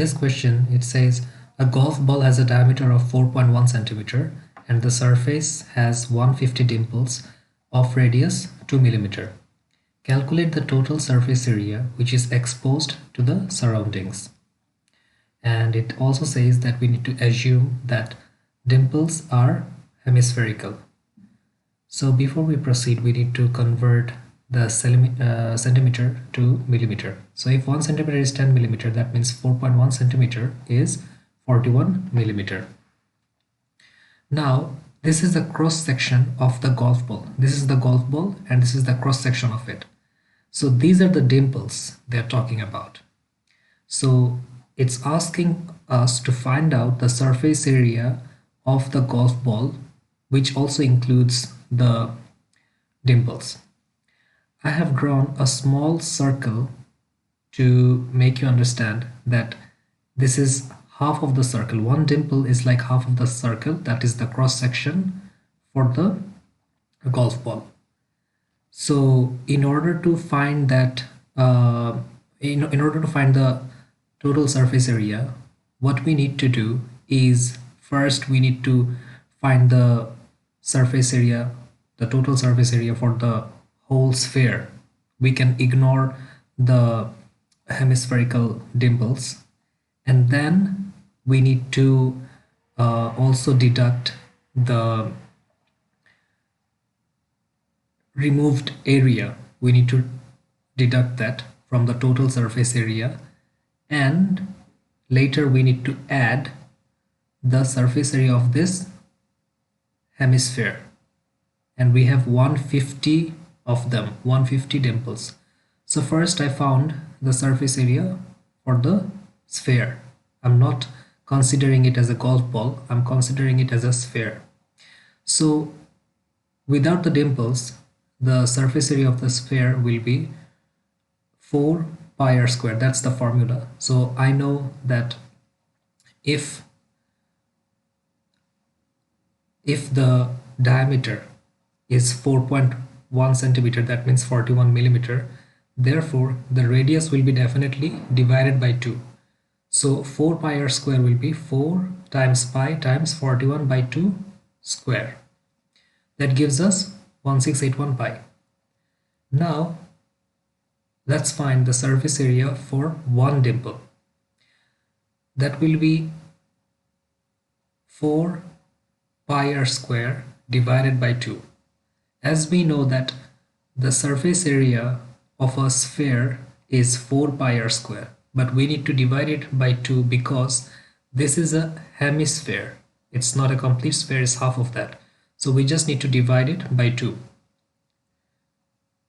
this question, it says a golf ball has a diameter of 4.1 centimeter and the surface has 150 dimples of radius 2 millimeter. Calculate the total surface area which is exposed to the surroundings. And it also says that we need to assume that dimples are hemispherical. So before we proceed, we need to convert the centimeter to millimeter. So if 1 centimeter is 10 millimeter, that means 4.1 centimeter is 41 millimeter. Now this is the cross section of the golf ball. This is the golf ball and this is the cross section of it. So these are the dimples they are talking about. So it's asking us to find out the surface area of the golf ball, which also includes the dimples. I have drawn a small circle to make you understand that this is half of the circle. One dimple is like half of the circle, that is the cross section for the golf ball. So in order to find that, in order to find the total surface area, what we need to do is first we need to find the surface area, the total surface area for the whole sphere. We can ignore the hemispherical dimples, and then we need to also deduct the removed area. We need to deduct that from the total surface area, and later we need to add the surface area of this hemisphere, and we have 150 of them, 150 dimples. So first I found the surface area for the sphere. I'm not considering it as a golf ball, I'm considering it as a sphere. So without the dimples, the surface area of the sphere will be 4 pi r square. That's the formula. So I know that if the diameter is 4.1 centimeter, that means 41 millimeter, therefore the radius will be definitely divided by 2. So 4 pi r square will be 4 times pi times 41 by 2 square. That gives us 1681 pi. Now let's find the surface area for one dimple. That will be 4 pi r square divided by 2. As we know that the surface area of a sphere is 4 pi r square, but we need to divide it by 2 because this is a hemisphere. It's not a complete sphere, it's half of that. So we just need to divide it by 2,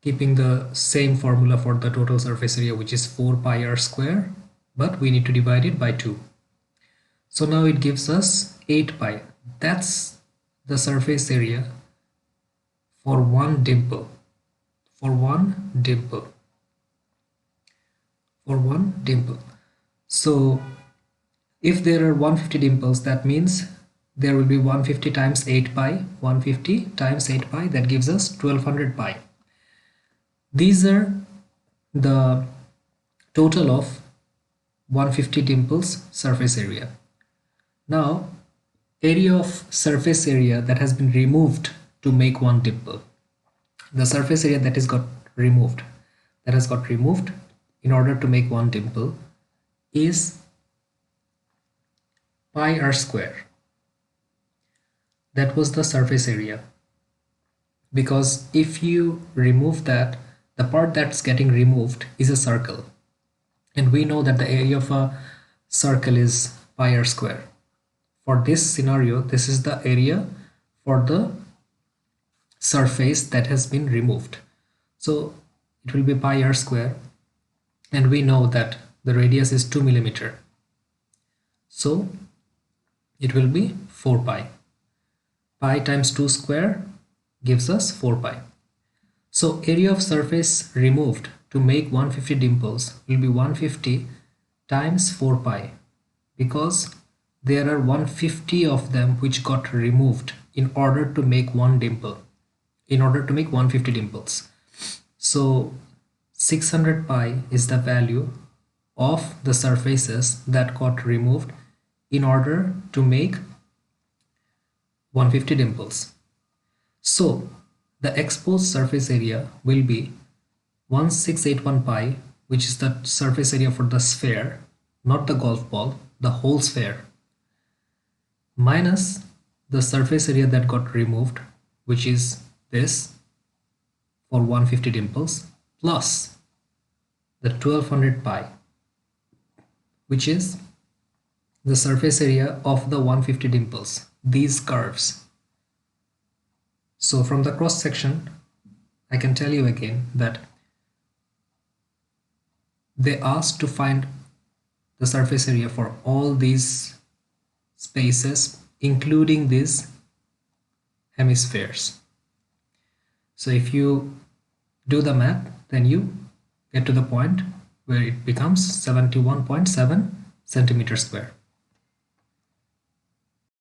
keeping the same formula for the total surface area, which is 4 pi r square, but we need to divide it by 2. So now it gives us 8 pi. That's the surface area for one dimple. For one dimple. So if there are 150 dimples, that means there will be 150 times 8 pi. 150 times 8 pi, that gives us 1200 pi. These are the total of 150 dimples surface area. Now area of surface area that has been removed to make one dimple. The surface area that has got removed in order to make one dimple is pi r square. That was the surface area, because if you remove that, the part that's getting removed is a circle, and we know that the area of a circle is pi r square. For this scenario, this is the area for the surface that has been removed. So it will be pi r square, and we know that the radius is 2 millimeter. So it will be 4 pi. Pi times 2 square gives us 4 pi. So area of surface removed to make 150 dimples will be 150 times 4 pi, because there are 150 of them which got removed in order to make one dimple, in order to make 150 dimples. So 600 pi is the value of the surfaces that got removed in order to make 150 dimples. So the exposed surface area will be 1681 pi, which is the surface area for the sphere, not the golf ball, the whole sphere, minus the surface area that got removed, which is this for 150 dimples, plus the 1200 pi, which is the surface area of the 150 dimples, these curves. So from the cross section, I can tell you again that they asked to find the surface area for all these spaces, including these hemispheres. So if you do the math, then you get to the point where it becomes 71.7 centimeters square.